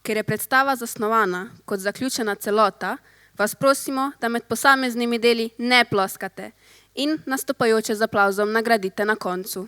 Ker je predstava zasnovana kot zaključena celota, vas prosimo, da med posameznimi deli ne ploskate in nastopajoče z aplavzom nagradite na koncu.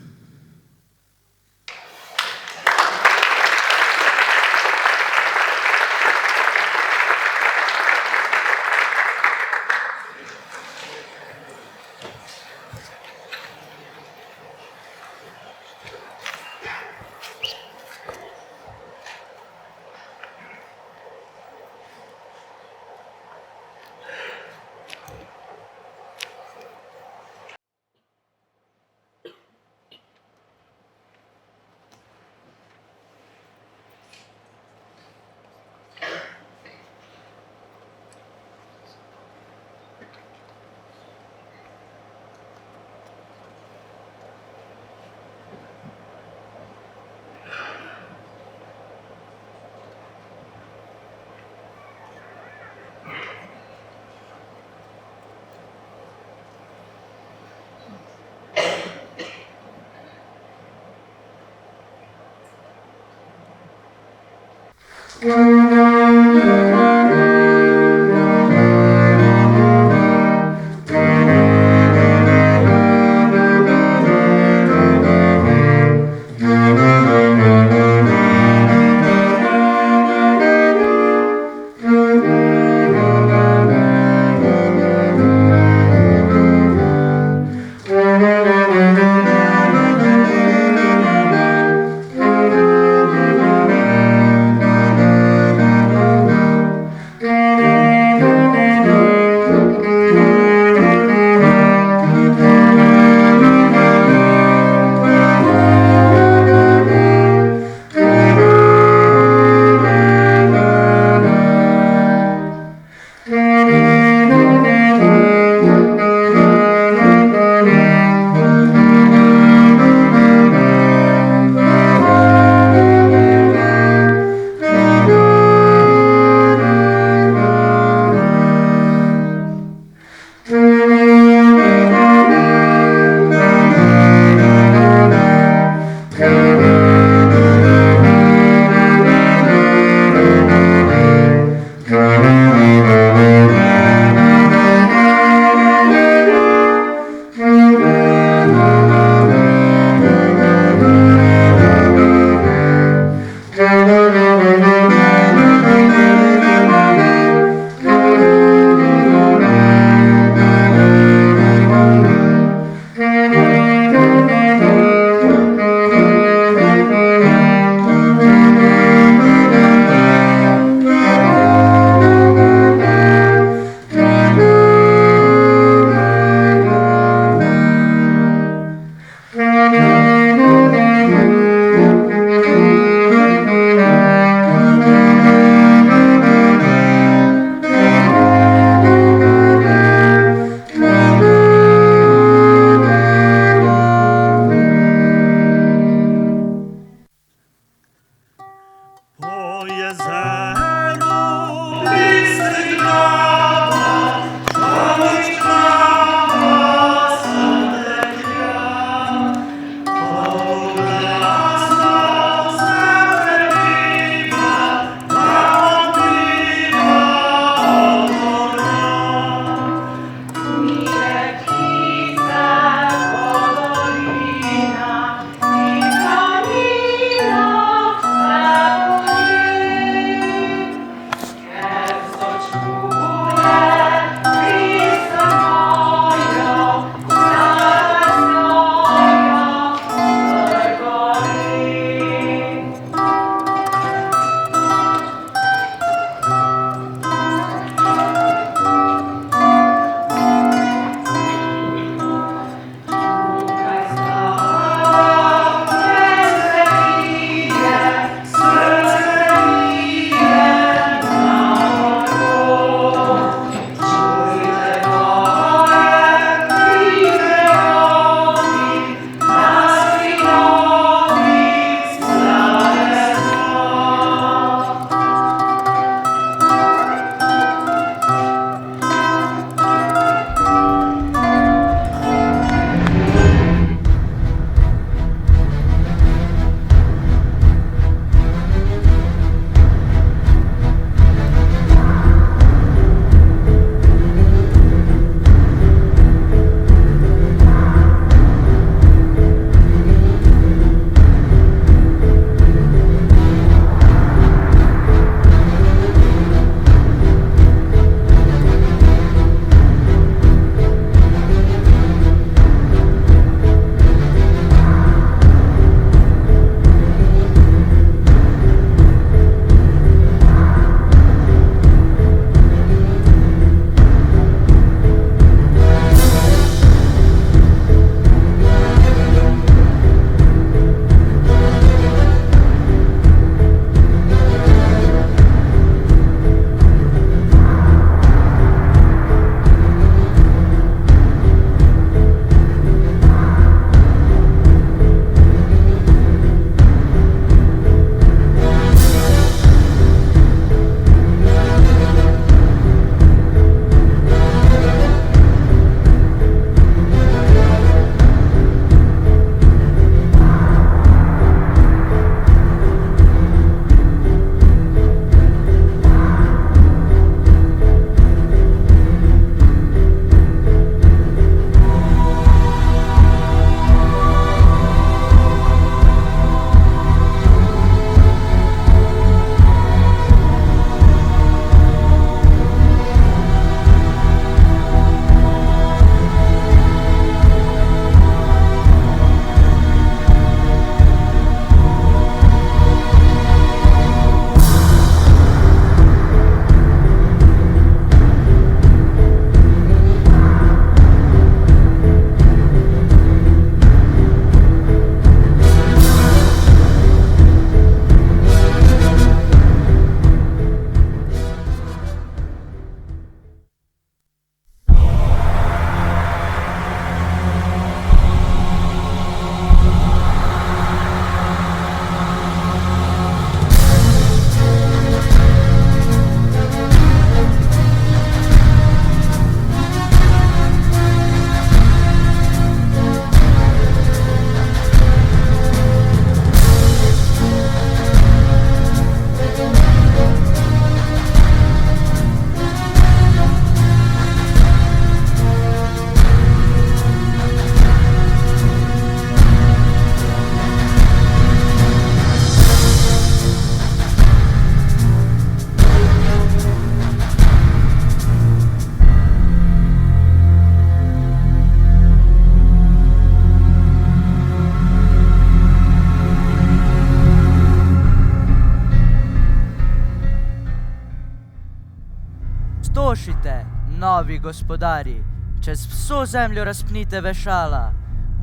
Pustošite, novi gospodari, čez vso zemljo razpnite vešala.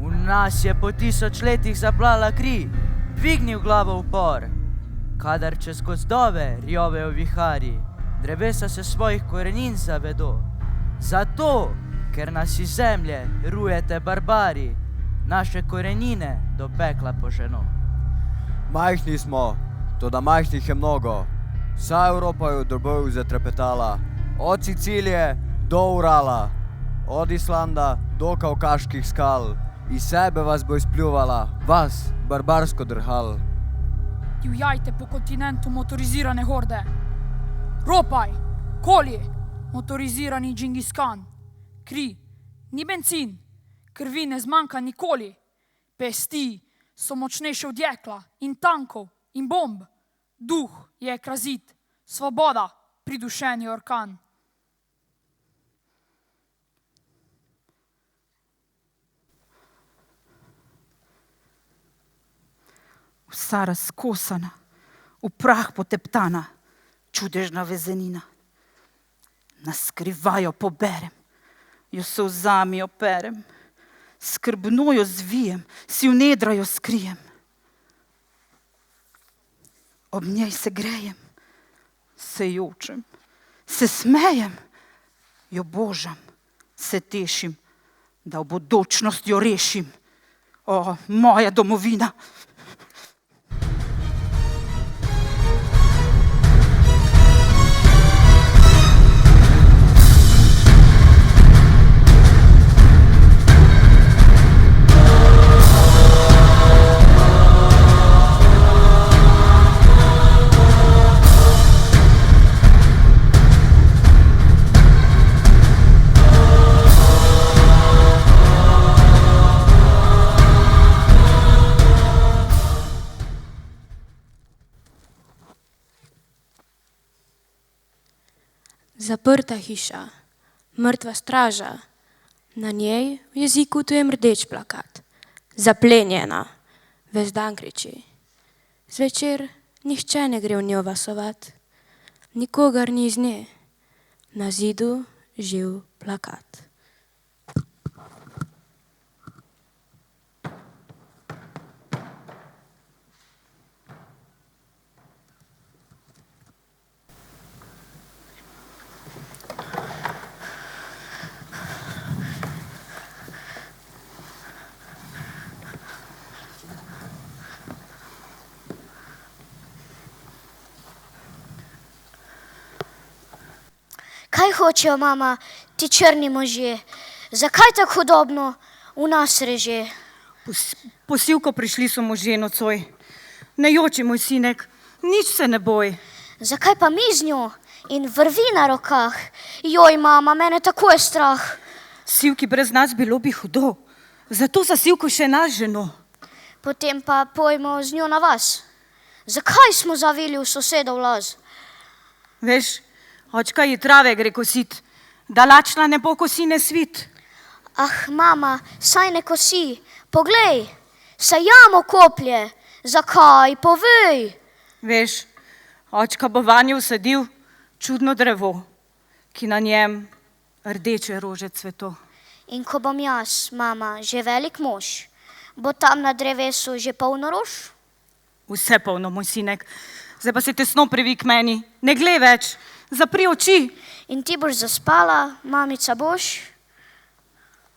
V nas je po 1000 letih zaplala kri, dvignil glavo upor. Kadar čez gozdove rjovejo vihari, drevesa se svojih korenin zavedo. Zato, ker nas iz zemlje rujete barbari, naše korenine do pekla poženo. Majhni smo, toda majhnih je mnogo. Vsa Evropa je v droboju zatrepetala, od Sicilije do Urala, od Islanda do Kavkaških skal. Iz sebe vas bo izpljuvala, vas, barbarsko drhal. Divjajte po kontinentu motorizirane horde. Ropaj, koli, motorizirani Džingis Khan. Kri, ni bencin, krvi ne zmanjka nikoli. Pesti so močnejše od jekla in tankov in bomb. Duh je krazit, svoboda, pridušeni orkan. Vsa razkosana, v prah poteptana, čudežna vezenina. Naskrivajo poberem, jo solzami operem, skrbno jo zvijem, si v nedrajo skrijem. Ob njej se grejem, se jočem, se smejem, jo božam, se tešim, da v bodočnost jo rešim. O, moja domovina! Zaprta hiša, mrtva straža, na njej v jeziku tujem rdeč plakat. Zaplenjena, ves dan kriči. Zvečer nihče ne gre v njo vasovat, nikogar ni iz nje, na zidu živ plakat. Kaj hočejo, mama, ti črni možje? Zakaj tako hudobno v nas reže? Po Sivko prišli so možje nocoj. Ne joči, moj sinek, nič se ne boj. Zakaj pa mi z njo in vrvi na rokah? Joj, mama, mene tako je strah. Sivki brez nas bilo bi hudo, zato za Sivko še nas ženo. Potem pa pojmo z njo na vas. Zakaj smo zavili v sosedov laz? Veš, očka ji trave gre kosit, da lačna ne bo kosine svit. Ah, mama, saj ne kosi, poglej, saj jamo koplje. Zakaj, povej. Veš, očka bo vanjo usadil čudno drevo, ki na njem rdeče rože cveto. In ko bom jaz, mama, že velik mož, bo tam na drevesu že polno rož? Vse polno, moj sinek, zdaj pa se tesno privi k meni, ne glej več, zapri oči. In ti boš zaspala, mamica boš?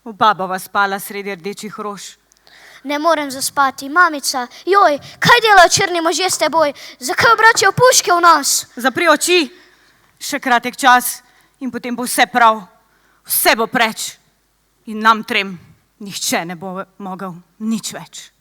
Oba bova spala sredi rdečih rož. Ne morem zaspati, mamica, joj, kaj delajo črni možje s teboj? Zakaj obračajo puške v nas? Zapri oči, še kratek čas in potem bo vse prav, vse bo preč in nam trem nihče ne bo mogel nič več.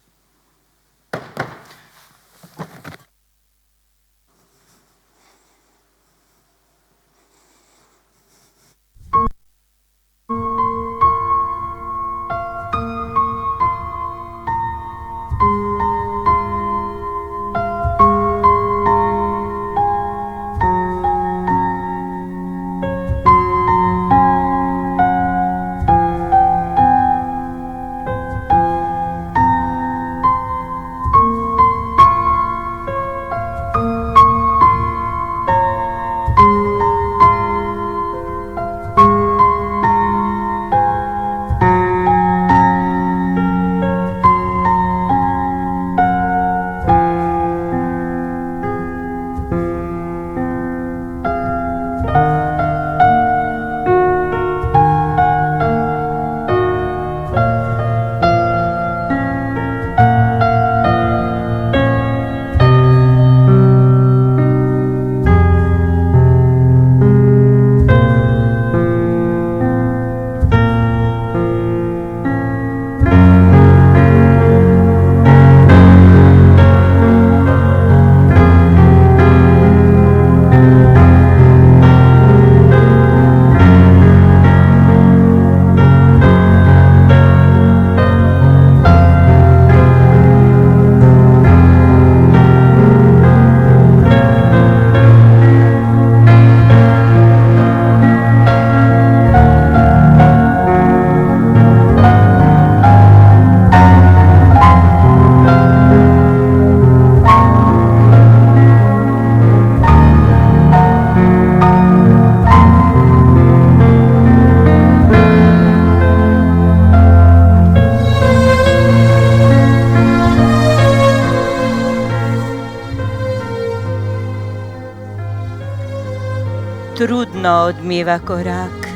trudno odmeva korak,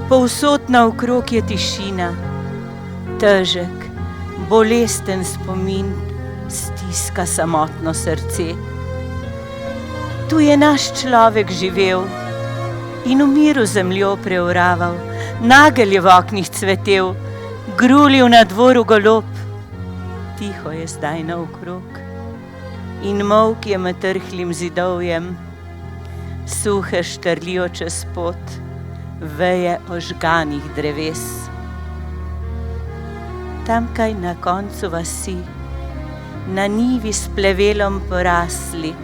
povsod naokrog je tišina, težek, bolesten spomin stiska samotno srce. Tu je naš človek živel in v miru zemljo preoraval, nagelj je v oknih cvetel, grulil na dvoru golob. Tiho je zdaj naokrog in molk je med trhlim zidovjem, suhe štrlijo čez pot, veje ožganih dreves. Tamkaj na koncu vasi, na njivi s plevelom porasli,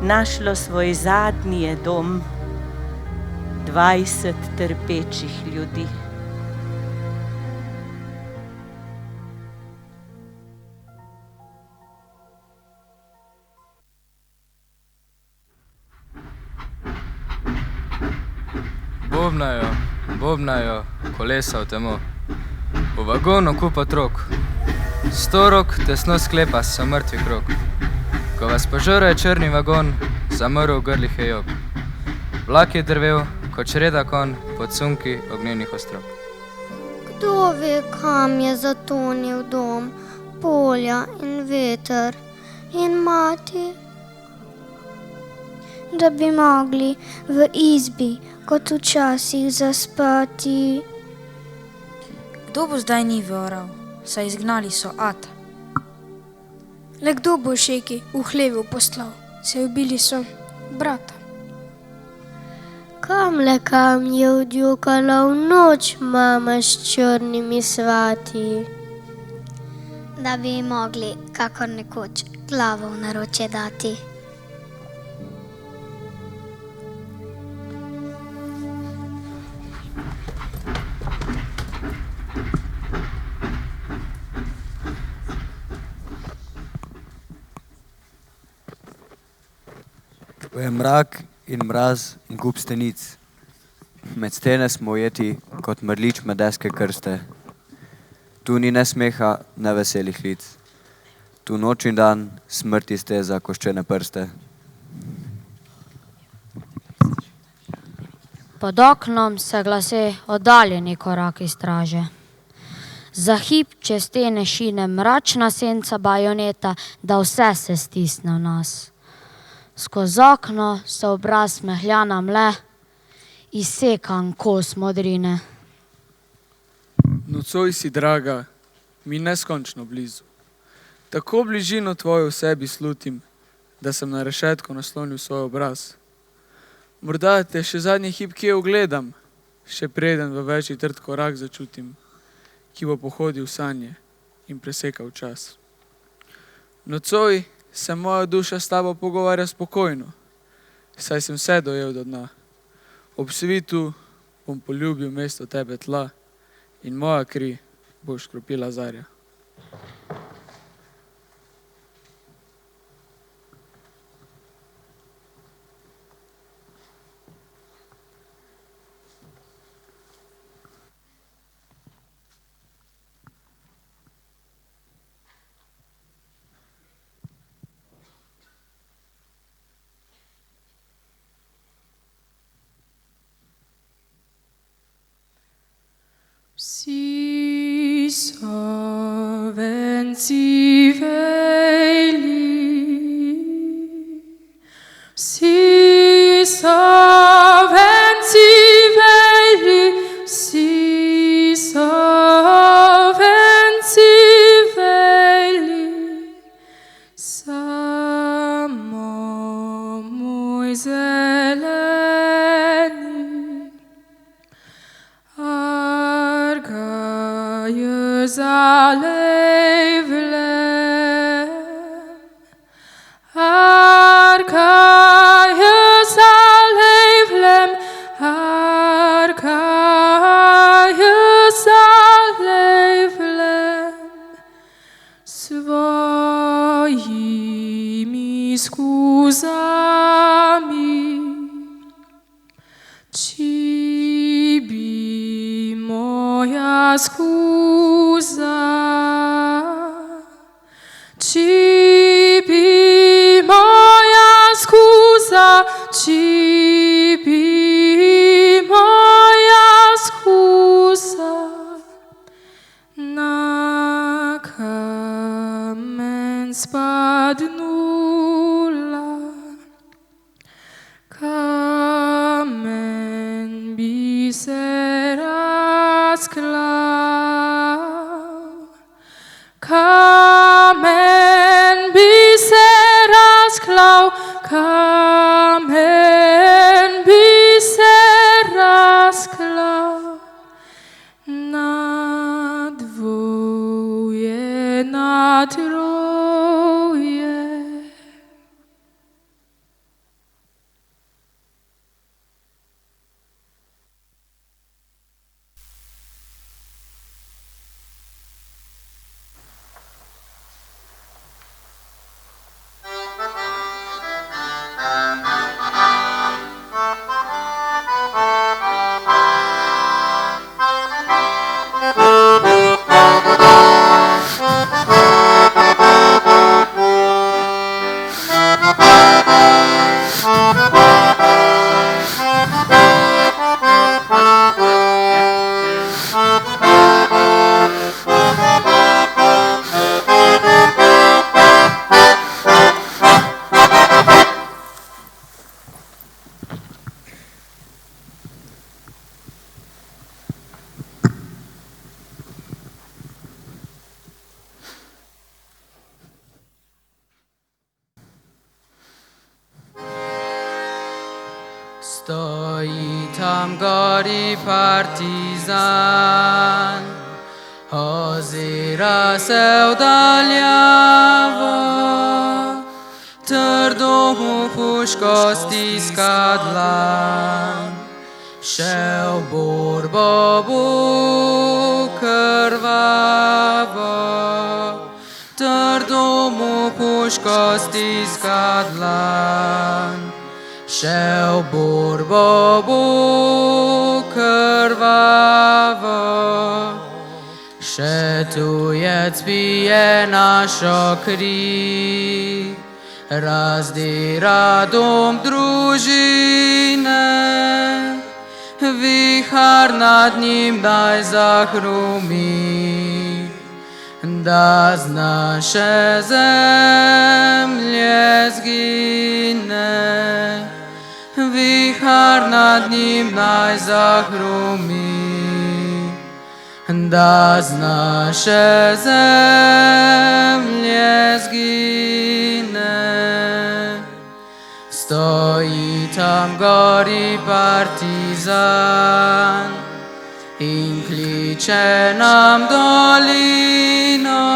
našlo svoj zadnji je dom 20 trpečih ljudi. Bobnajo, bobnajo kolesa v temo, v vagonu kup otrok, 100 rok tesno sklepa so mrtvi krog. Ko vas požore črni vagon, zamrl v grlih je jog. Vlak je drvel kot čreda konj pod sunki ognjenih ostrog. Kdo ve, kam je zatonil dom, polja in veter in mati? Da bi mogli v izbi kot včasih zaspati. Kdo bo zdaj njive oral, saj izgnali so ata? Le kdo bo šeki v hlevu poslal, saj ubili so brata? Kam je odjokala v noč mama s črnimi svati? Da bi mogli kakor nekoč glavo v naročje dati. To je mrak in mraz in kup stenic. Med stene smo ujeti kot mrlič med deske krste. Tu ni ne smeha, ne veselih lic. Tu noč in dan smrti steza koščene prste. Pod oknom se glase oddaljeni koraki straže. Za hip čez stene šine mračna senca bajoneta, da vse se stisne v nas. Skozi okno se obraz smehljana mle, izsekan kos modrine. Nocoj si draga, mi neskončno blizu. Tako bližino tvojo v sebi slutim, da sem na rešetko naslonil svoj obraz. Morda te še zadnji hip kje ugledam, še preden v večji trd korak začutim, ki bo pohodil sanje in presekal čas. Nocoj se moja duša s tabo pogovarja spokojno, saj sem vse dojel do dna. Ob svitu bom poljubil mesto tebe tla in moja kri bo škropila zarja. Si sovenci veli, si sovenci veli, si sovenci veli, samo moj zeleni, zalejvlem, arkaje zalejvlem, arkaje zalejvlem, svojimi skuzami, či bi moja skuza razklal, kamen bi se razklal, kamen bi se razklal, na dvoje, na troje. Stoi tam gori partizan, ozira se udaljava, trdo mu puško stiska dlan, še v borbo bo krvavo, trdo mu puško stiska dlan. Še v borbo bo krvavo, še tujec pije našo kri, razdira dom družine, vihar nad njim daj zahrumi, da z naše zemlje zgine. Vihar nad njim naj zahrumi, da z naše zemlje zgine. Stoji tam gori partizan in kliče nam dolino,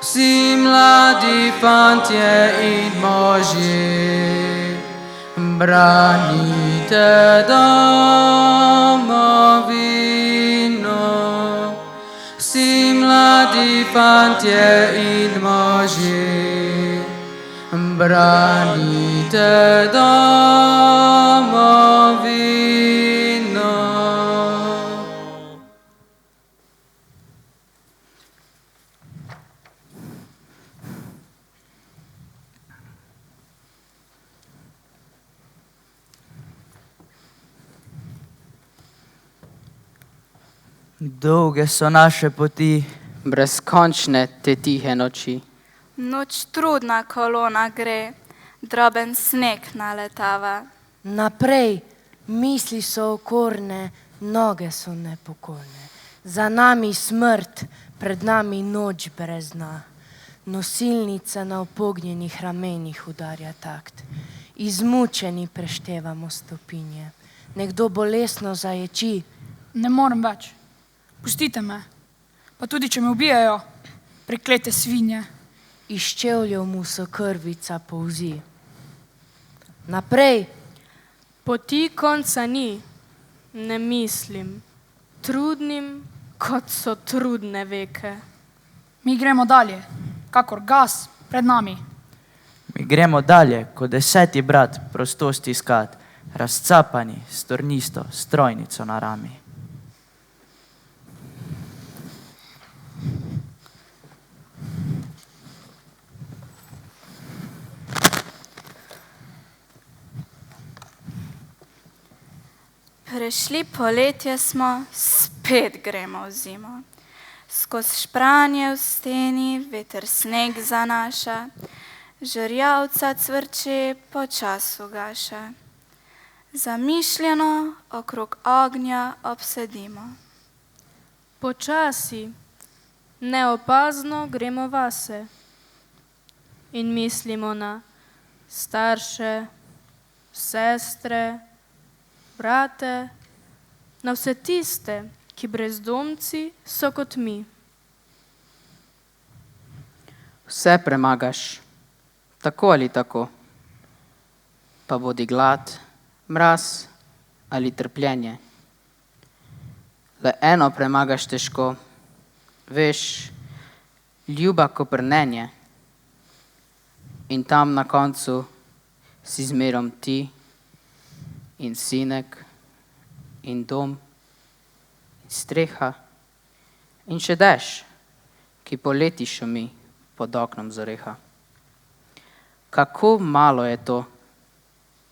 vsi mladi fantje in možje. Branite domovino, vsi mladi fantje in možje. Branite domovino. Dolge so naše poti, Brezkončne te tihe noči. Noč trudna kolona gre, droben sneg naletava. Naprej, misli so okorne, noge so nepokorne. Za nami smrt, pred nami noč brez dna. Nosilnica na upognjenih ramenih udarja takt. Izmučeni preštevamo stopinje. Nekdo bolesno zaječi. Ne morem več. Pustite me. Pa tudi, če me ubijajo, preklete svinje. Iz čevljev mu so krvica polzi. Naprej. Poti konca ni, ne mislim, trudnim, kot so trudne veke. Mi gremo dalje, kakor gas pred nami. Mi gremo dalje, kot 10. brat prostost iskat, razcapani s tornisto strojnico na rami. Prešli poletje smo, spet gremo v zimo. Skoz špranje v steni veter sneg zanaša, žerjavca cvrče počas ugaša. Zamišljeno okrog ognja obsedimo. Počasi, neopazno gremo vase in mislimo na starše, sestre, brate, na vse tiste, ki brezdomci so kot mi. Vse premagaš, tako ali tako, pa bodi glad, mraz ali trpljenje. Le eno premagaš težko, veš, ljuba ko prnenje. In tam na koncu si zmerom ti in sinek in dom in streha in še dež, ki poleti šumi pod oknom zoreha. Kako malo je to,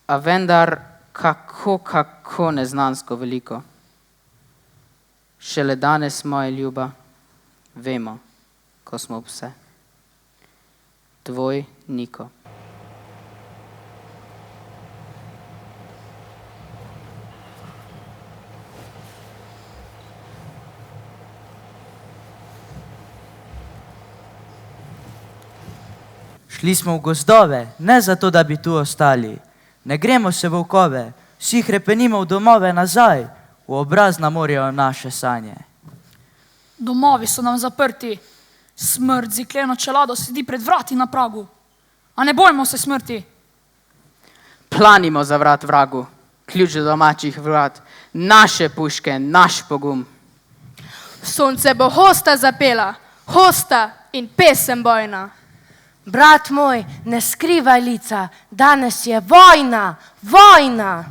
a vendar kako neznansko veliko. Šele danes, moja ljuba, vemo, ko smo vse. Tvoj Niko. Šli smo v gozdove, ne zato, da bi tu ostali. Ne gremo se v okove, vsi hrepenimo v domove nazaj, v obraz nam morjajo naše sanje. Domovi so nam zaprti, smrt z jekleno čelado sedi pred vrati na pragu. A ne bojmo se smrti. Planimo za vrat vragu, ključ do domačih vrat, naše puške, naš pogum. Sonce bo hosta zapela, hosta in pesem bojna. Brat moj, ne skrivaj lica, danes je vojna, vojna!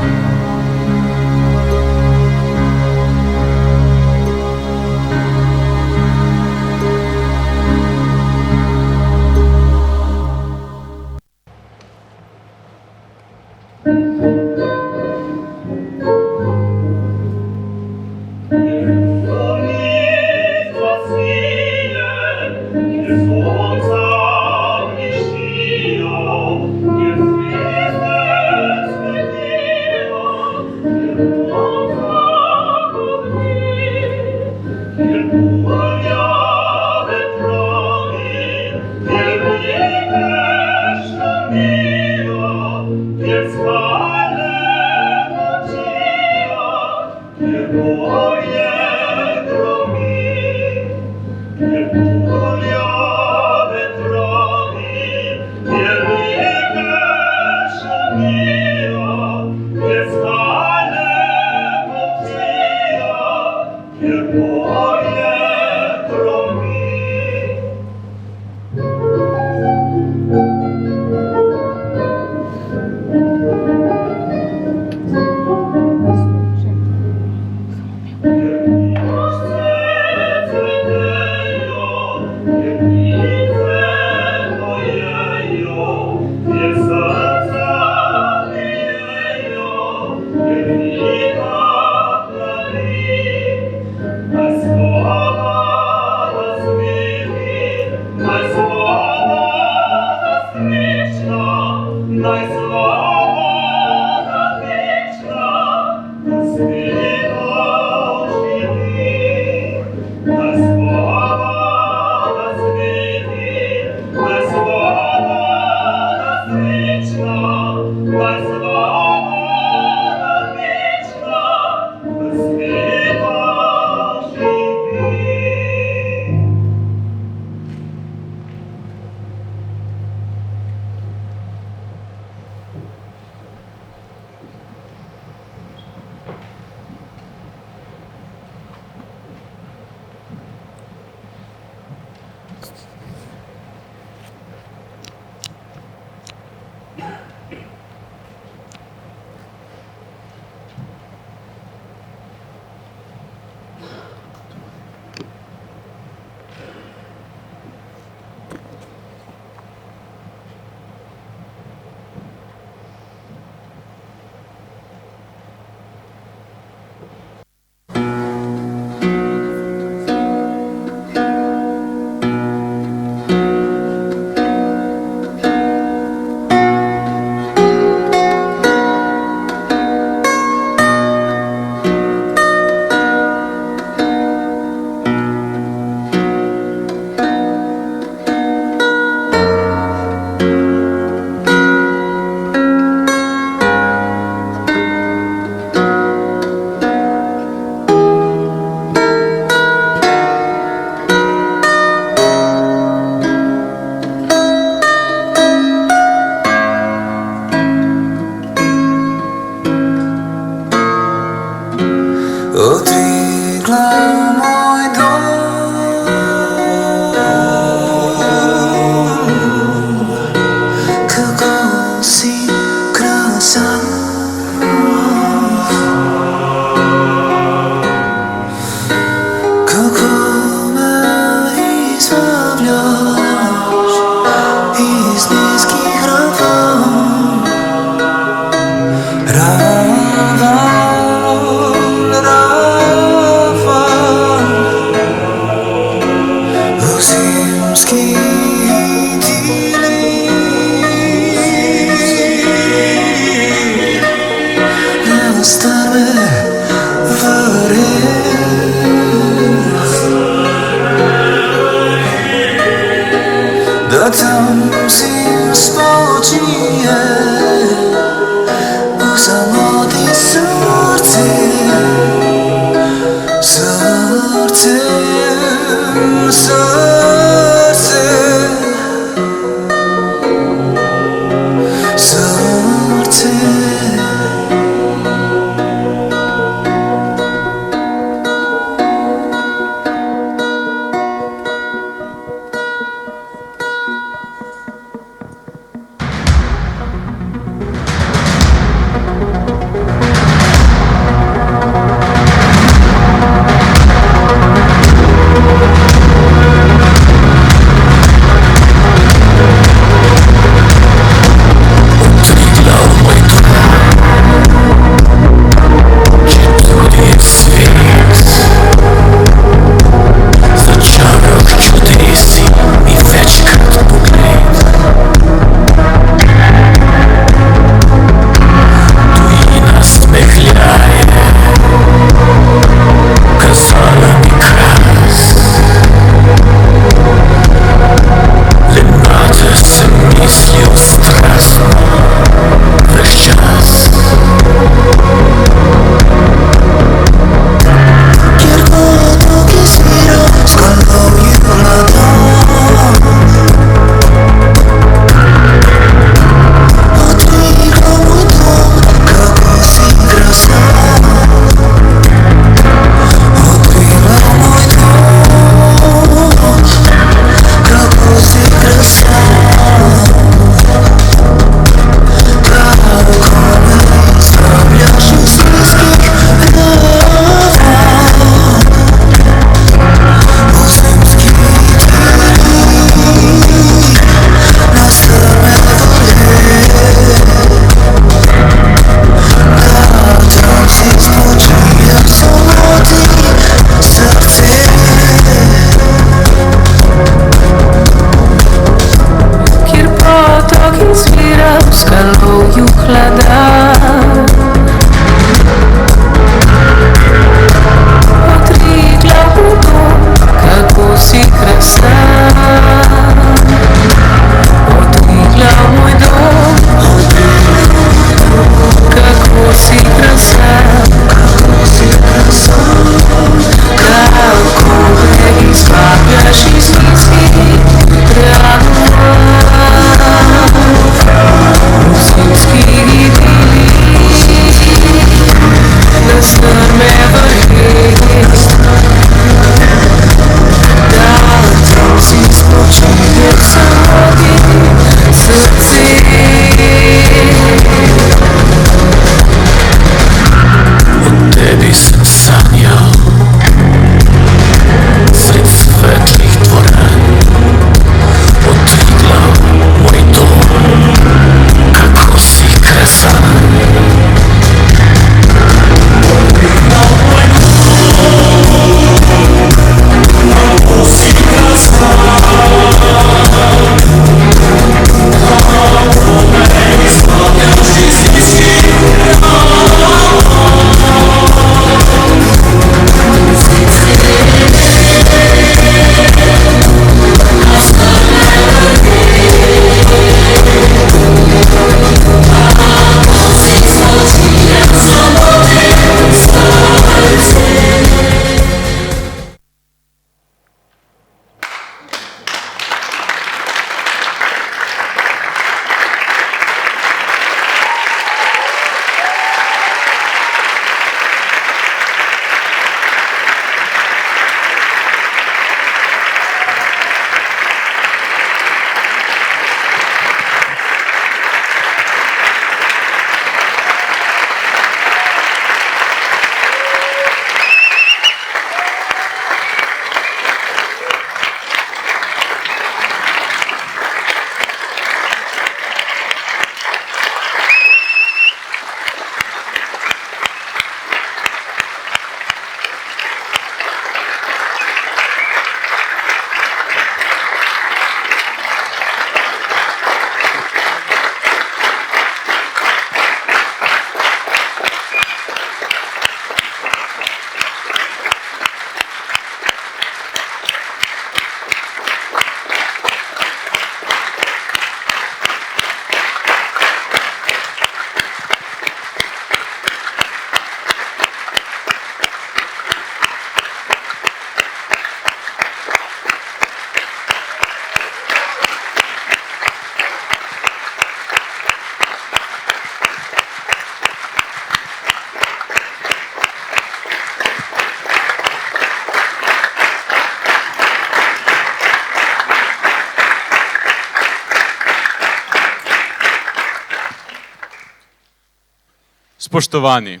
Spoštovani,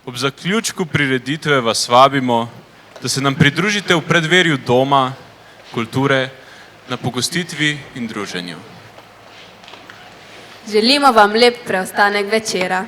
ob zaključku prireditve vas vabimo, da se nam pridružite v predverju doma, kulture, na pogostitvi in druženju. Želimo vam lep preostanek večera.